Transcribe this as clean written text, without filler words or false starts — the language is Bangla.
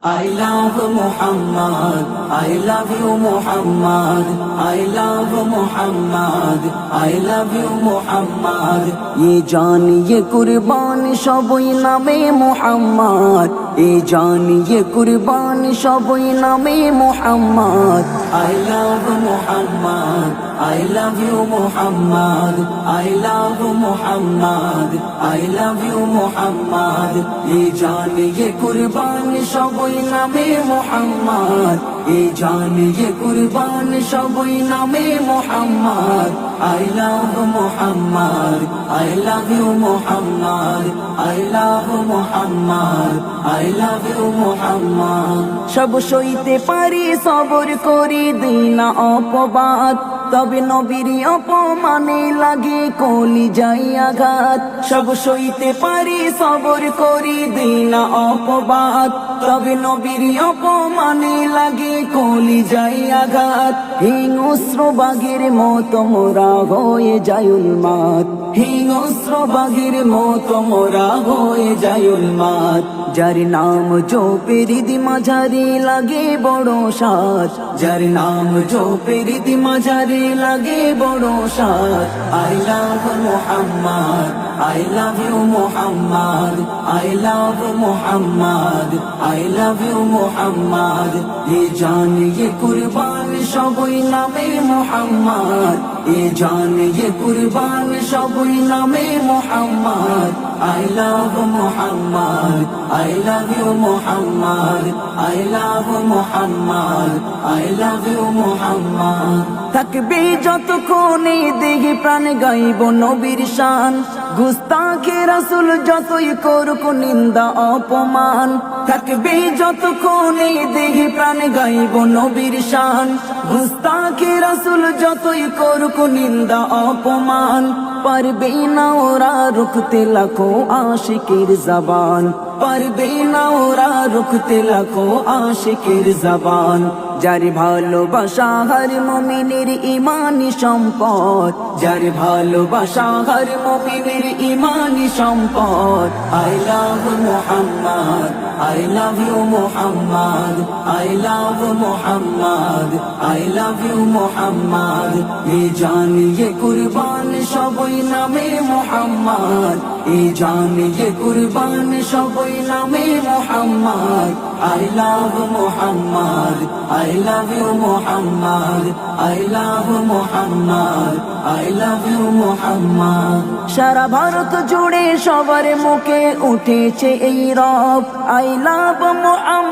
I love Muhammad, I love you Muhammad, I love Muhammad, I love you Muhammad. ये जान ये कुर्बान সবই নামে মুহাম্মদ, ये जान ये कुर्बान সবই নামে Muhammad. I love Muhammad, I love you Muhammad, I love Muhammad, I love you Muhammad. ये जान ये कुर्बान সবই নামে মুহাম্মদ, ये जान ये कुर्बान সবই নামে Muhammad. I love Muhammad, I love you Muhammad, I love Muhammad, I love you Muhammad. সব সইতে পারি সবর করি দিই না অপবাদ, তবে নবীর অপমানে লাগে কলি যাই আঘাত. সব সইতে পারি সবর করি দিই না অপবাদ, তবে নবীর অপমানে লাগে কলি যাই আঘাত. হিংস্র বাঘের মতো মোরা হয়ে যায় উন্মাদ, হিংস্র বাঘের মতো মোরা হয়ে যায় উন্মাদ. যার নাম জপের মাঝারি লাগে বড় সাজ, যার নাম জপের মাঝারি লাগে বড় সাজ. I love Muhammad, I love you Muhammad, I love Muhammad, I love you Muhammad. ये जान ये कुर्बान সবই নামে মুহাম্মদ, ये जान ये कुर्बान সবই নামে Muhammad. I love Muhammad, I love you Muhammad, I love Muhammad, I love you Muhammad. থাকবে যতক্ষণে দেহে প্রাণ গাইব নবীর শান, গুস্তাখে রাসূল যতই করুক নিন্দা অপমান. থাকবে যতক্ষণে দেহে প্রাণ গাইব নবীর শান, গুস্তাখে রাসূল যতই করুক নিন্দা অপমান. পারবে না ওরা রুখতে লাখো আশিকের জবান, পারবে না ওরা রুখতে লাখো আশিকের জবান. যার ভালোবাসা হর মুমিনের ইমানি সম্পদ, যার ভালোবাসা হর মুমিনের ইমানি সম্পদ. I love Muhammad, I love you Muhammad, I love Muhammad, I love you Muhammad. ये जान ये कुर्बान সবই নামে মুহাম্মদ, ये जान ये कुर्बान সবই নামে Muhammad. I love Muhammad, I love you Muhammad, I love Muhammad, I love you Muhammad. সারা ভারত জুড়ে সবার মুখে উঠেছে এই রব, I love Muhammad.